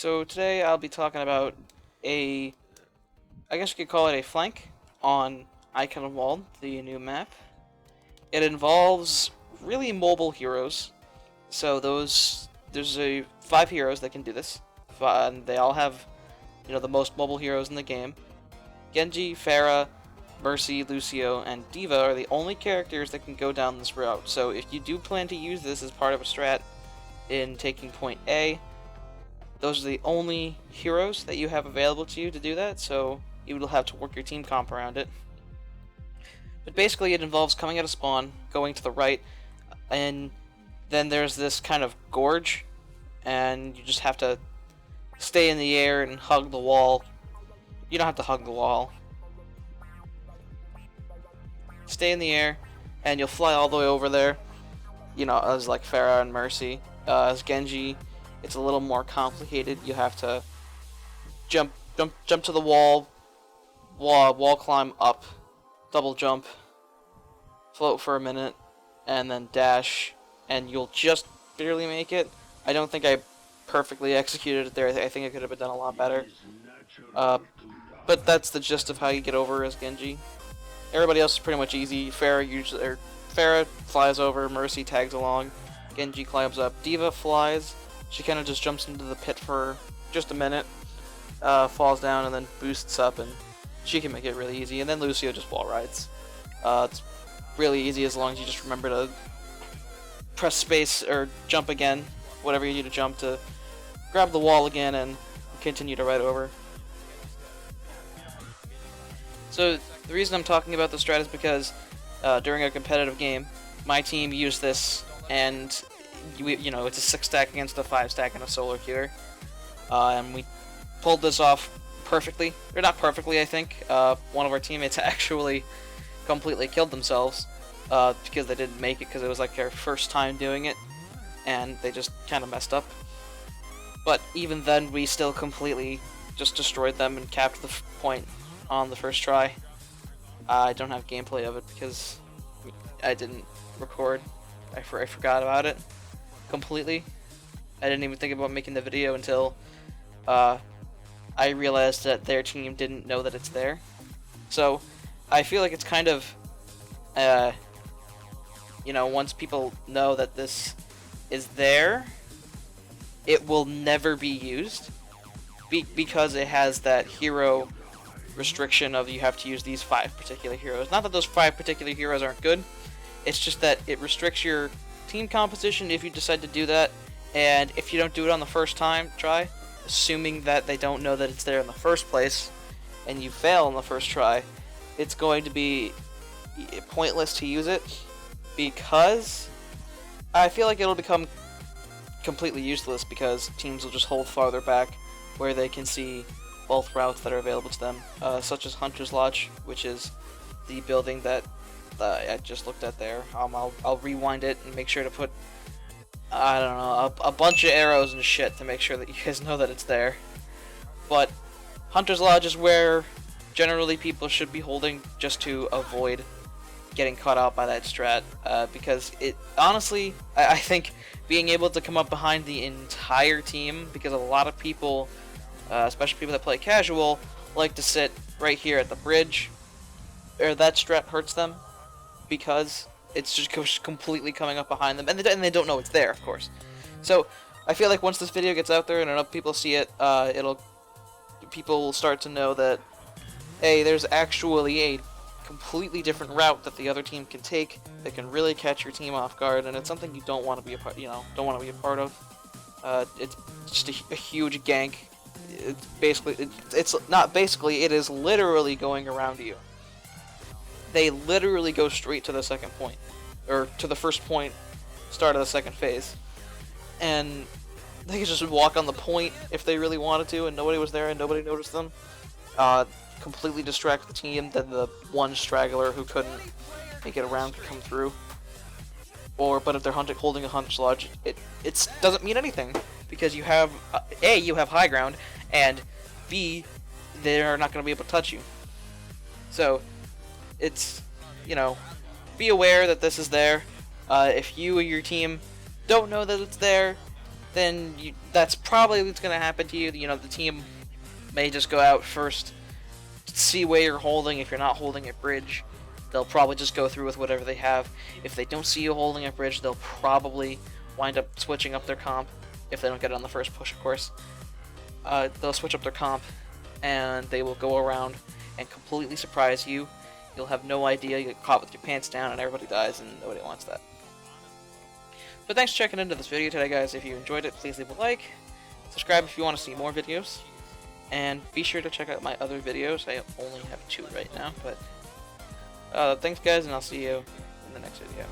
So today I'll be talking about a, I guess you could call it a flank on Eichenwalde, the new map. It involves really mobile heroes. So there's 5 heroes that can do this, and they all have, the most mobile heroes in the game. Genji, Pharah, Mercy, Lucio, and D.Va are the only characters that can go down this route. So if you do plan to use this as part of a strat in taking point A, those are the only heroes that you have available to you to do that, so you will have to work your team comp around it. But basically it involves coming out of spawn, going to the right, and then there's this kind of gorge, and you just have to stay in the air and hug the wall. You don't have to hug the wall. Stay in the air, and you'll fly all the way over there, as like Pharah and Mercy. As Genji, it's a little more complicated. You have to jump to the wall climb up, double jump, float for a minute, and then dash, and you'll just barely make it. I don't think I perfectly executed it there. I think it could have been done a lot better. But that's the gist of how you get over as Genji. Everybody else is pretty much easy. Pharah flies over, Mercy tags along, Genji climbs up, D.Va flies. She kind of just jumps into the pit for just a minute, falls down, and then boosts up, and she can make it really easy. And then Lucio just wall rides. It's really easy as long as you just remember to press space or jump again, whatever you need to jump to grab the wall again and continue to ride over. So the reason I'm talking about the strat is because during a competitive game, my team used this, and it's a 6-stack against a 5-stack in a solar cuter, and we pulled this off perfectly. Or not perfectly, I think. One of our teammates actually completely killed themselves because they didn't make it because it was like their first time doing it, and they just kind of messed up. But even then, we still completely just destroyed them and capped the point on the first try. I don't have gameplay of it because I didn't record. I forgot about it completely. I didn't even think about making the video until I realized that their team didn't know that it's there. So I feel like it's kind of once people know that this is there, it will never be used because it has that hero restriction of you have to use these 5 particular heroes. Not that those 5 particular heroes aren't good, it's just that it restricts your team composition if you decide to do that, and if you don't do it on the first try, assuming that they don't know that it's there in the first place, and you fail on the first try, it's going to be pointless to use it, because I feel like it'll become completely useless because teams will just hold farther back where they can see both routes that are available to them, such as Hunter's Lodge, which is the building that I just looked at there. I'll rewind it and make sure to put, I don't know, a bunch of arrows and shit to make sure that you guys know that it's there. But Hunter's Lodge is where generally people should be holding just to avoid getting caught out by that strat, because it honestly, I think being able to come up behind the entire team, because a lot of people, especially people that play casual, like to sit right here at the bridge, or that strat hurts them because it's just completely coming up behind them, and they don't know it's there, of course. So I feel like once this video gets out there and enough people see it, people will start to know that, hey, there's actually a completely different route that the other team can take that can really catch your team off guard, and it's something you don't want to be a part, of. It's just a huge gank. It's basically, it's not basically, it is literally going around you. They literally go straight to the second point, or to the first point, start of the second phase, and they could just walk on the point if they really wanted to, and nobody was there and nobody noticed them. Completely distract the team, then the one straggler who couldn't make it around could come through. But if they're holding a Hunter's Lodge, it doesn't mean anything, because you have A, you have high ground, and B, they're not going to be able to touch you. So it's, be aware that this is there. If you or your team don't know that it's there, then that's probably what's going to happen to you. You know, the team may just go out first, see where you're holding. If you're not holding at bridge, they'll probably just go through with whatever they have. If they don't see you holding at bridge, they'll probably wind up switching up their comp. If they don't get it on the first push, of course. They'll switch up their comp, and they will go around and completely surprise you. You'll have no idea, you get caught with your pants down, and everybody dies, and nobody wants that. But thanks for checking into this video today, guys. If you enjoyed it, please leave a like. Subscribe if you want to see more videos. And be sure to check out my other videos. I only have 2 right now, but thanks, guys, and I'll see you in the next video.